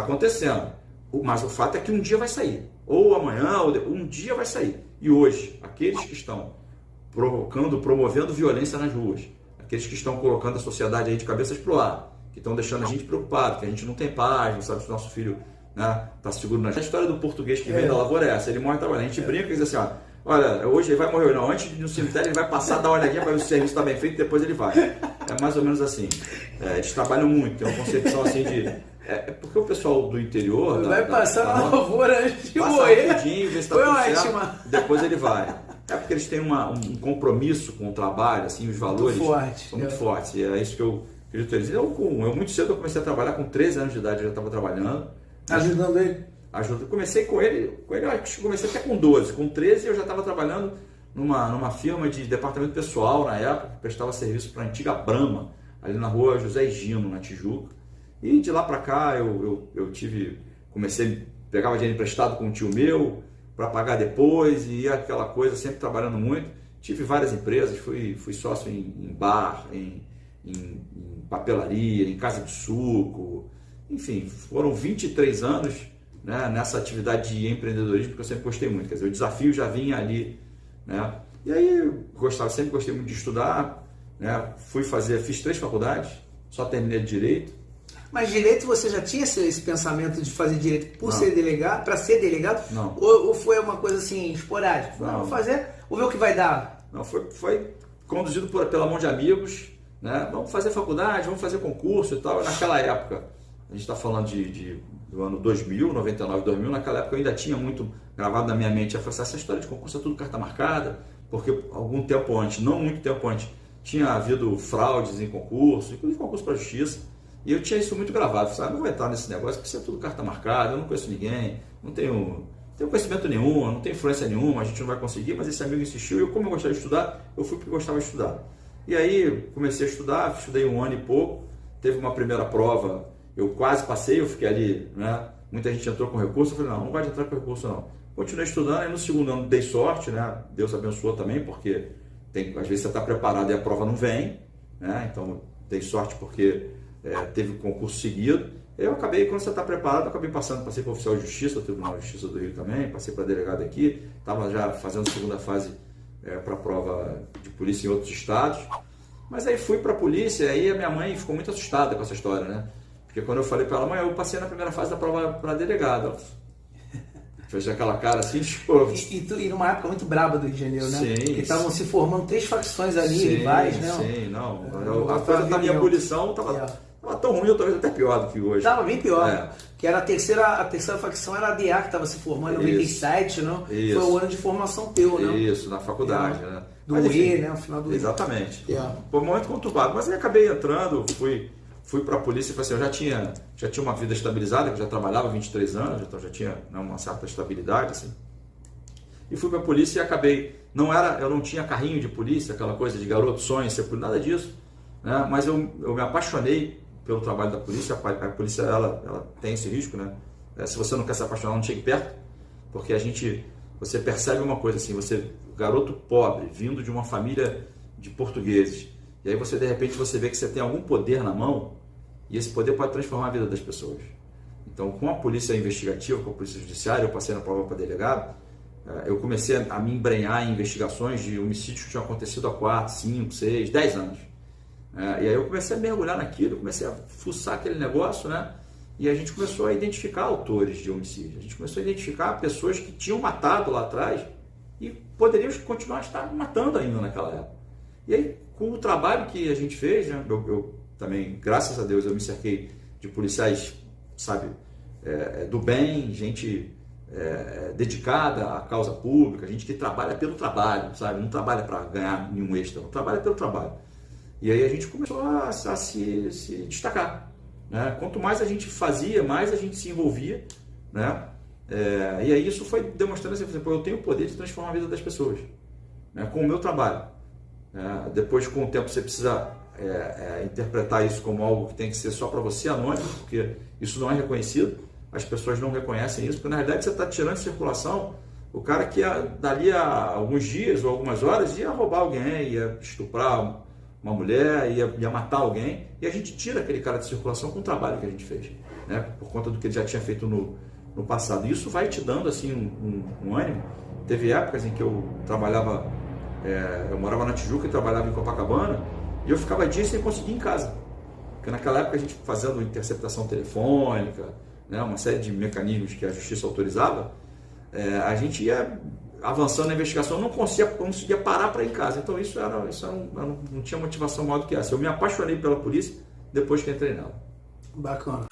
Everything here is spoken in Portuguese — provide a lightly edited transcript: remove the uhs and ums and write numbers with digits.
acontecendo. Mas o fato é que um dia vai sair. Ou amanhã, um dia vai sair. E hoje, aqueles que estão promovendo violência nas ruas, aqueles que estão colocando a sociedade aí de cabeças pro ar, que estão deixando a gente preocupado, que a gente não tem paz, não sabe se o nosso filho, né, tá seguro na gente. A história do português que vem da lavoura é essa, ele morre trabalhando. A gente brinca e diz assim, ó, olha, hoje ele vai morrer, não, antes de ir no cemitério ele vai passar, dar uma olhadinha para ver se o serviço está bem feito, depois ele vai. É mais ou menos assim. Eles trabalham muito, tem uma concepção assim de... porque o pessoal do interior... Vai passar na lavoura antes de morrer. Rapidinho, ver se tá tudo certo, depois ele vai. Porque eles têm um compromisso com o trabalho, assim, os valores são muito fortes. E é isso que eu acredito eles. Eu muito cedo eu comecei a trabalhar, com 13 anos de idade eu já estava trabalhando. Ajudando ele? Comecei com ele, eu acho que comecei até com 12. Com 13 eu já estava trabalhando numa firma de departamento pessoal na época, que prestava serviço para a antiga Brahma, ali na rua José Gino, na Tijuca. E de lá para cá pegava dinheiro emprestado com um tio meu para pagar depois, e aquela coisa, sempre trabalhando muito. Tive várias empresas, fui sócio em bar, em papelaria, em casa de suco, enfim, foram 23 anos, né, nessa atividade de empreendedorismo que eu sempre gostei muito. Quer dizer, o desafio já vinha ali, né? E aí sempre gostei muito de estudar, né? Fiz 3 faculdades, só terminei de direito. Mas direito você já tinha esse pensamento de fazer direito por ser delegado, para ser delegado? Não. Ou foi uma coisa assim esporádica? Não, vou fazer, vou ver o que vai dar. Não, foi conduzido pela mão de amigos, né? Vamos fazer faculdade, vamos fazer concurso e tal. Naquela época, a gente está falando do ano 2000, 99, 2000, naquela época eu ainda tinha muito gravado na minha mente essa história de concurso é tudo carta marcada, porque algum tempo antes, não muito tempo antes, tinha havido fraudes em concurso, inclusive concurso para a justiça, e eu tinha isso muito gravado. Falei, não vou entrar nesse negócio, porque isso é tudo carta marcada, eu não conheço ninguém, não tenho conhecimento nenhum, não tenho influência nenhuma, a gente não vai conseguir, mas esse amigo insistiu, e eu, como eu gostava de estudar, eu fui porque gostava de estudar. E aí comecei a estudar, estudei 1 ano e pouco, teve uma primeira prova, eu quase passei, eu fiquei ali, né? Muita gente entrou com recurso, eu falei, não vai entrar com recurso não. Continuei estudando, e no segundo ano dei sorte, né? Deus abençoou também, porque às vezes você está preparado e a prova não vem, né? Então dei sorte porque teve um concurso seguido. Eu acabei, quando você está preparado, eu acabei passei para oficial de justiça, Tribunal de Justiça do Rio também, passei para delegado aqui, estava já fazendo a segunda fase para a prova de polícia em outros estados. Mas aí fui para a polícia, e aí a minha mãe ficou muito assustada com essa história, né? Porque quando eu falei para ela, mãe, eu passei na primeira fase da prova para delegado. Ela fez aquela cara assim, tipo... E numa época muito braba do Rio de Janeiro, né? Sim. Porque estavam se formando 3 facções ali, rivais, né? Sim, não. A coisa da minha abolição estava tão ruim, ou talvez até pior do que hoje. Estava bem pior. Que era a terceira facção era a DA, que estava se formando em 97, né? Foi o ano de formação teu, né? Isso, na faculdade, né? Do UE, né? O final do UE. Exatamente. Foi um momento conturbado, mas aí acabei entrando, fui para a polícia e falei assim, eu já tinha uma vida estabilizada, eu já trabalhava 23 anos, então já tinha, né, uma certa estabilidade, assim. E fui para a polícia e acabei, eu não tinha carrinho de polícia, aquela coisa de garoto sonho, ser polícia, nada disso, né? Mas eu me apaixonei pelo trabalho da polícia. A polícia ela tem esse risco, né? Se você não quer se apaixonar, não chegue perto, porque você percebe uma coisa assim, garoto pobre, vindo de uma família de portugueses, e aí de repente você vê que você tem algum poder na mão, e esse poder pode transformar a vida das pessoas. Então, com a polícia investigativa, com a polícia judiciária, eu passei na prova para delegado, eu comecei a me embrenhar em investigações de homicídios que tinham acontecido há 4, 5, 6, 10 anos. E aí eu comecei a mergulhar naquilo, comecei a fuçar aquele negócio, né? E a gente começou a identificar autores de homicídio, a gente começou a identificar pessoas que tinham matado lá atrás e poderiam continuar a estar matando ainda naquela época. E aí, com o trabalho que a gente fez, né, eu também, graças a Deus, eu me cerquei de policiais, sabe, do bem, gente dedicada à causa pública, gente que trabalha pelo trabalho, sabe, não trabalha para ganhar nenhum extra, não trabalha pelo trabalho. E aí a gente começou a se destacar, né? Quanto mais a gente fazia, mais a gente se envolvia, né? E aí isso foi demonstrando assim, por exemplo, eu tenho o poder de transformar a vida das pessoas, né, com o meu trabalho. Depois, com o tempo, você precisa interpretar isso como algo que tem que ser só para você, anônimo, porque isso não é reconhecido, as pessoas não reconhecem isso, porque na realidade você está tirando de circulação o cara que dali a alguns dias ou algumas horas ia roubar alguém, ia estuprar uma mulher, ia matar alguém, e a gente tira aquele cara de circulação com o trabalho que a gente fez, né? Por conta do que ele já tinha feito no passado. E isso vai te dando assim um ânimo. Teve épocas em que eu trabalhava, eu morava na Tijuca e trabalhava em Copacabana, e eu ficava dias sem conseguir ir em casa. Porque naquela época a gente fazendo interceptação telefônica, né, uma série de mecanismos que a justiça autorizava, a gente ia avançando na investigação, não conseguia parar para ir em casa. Então isso não tinha motivação maior do que essa. Eu me apaixonei pela polícia depois que entrei nela. Bacana.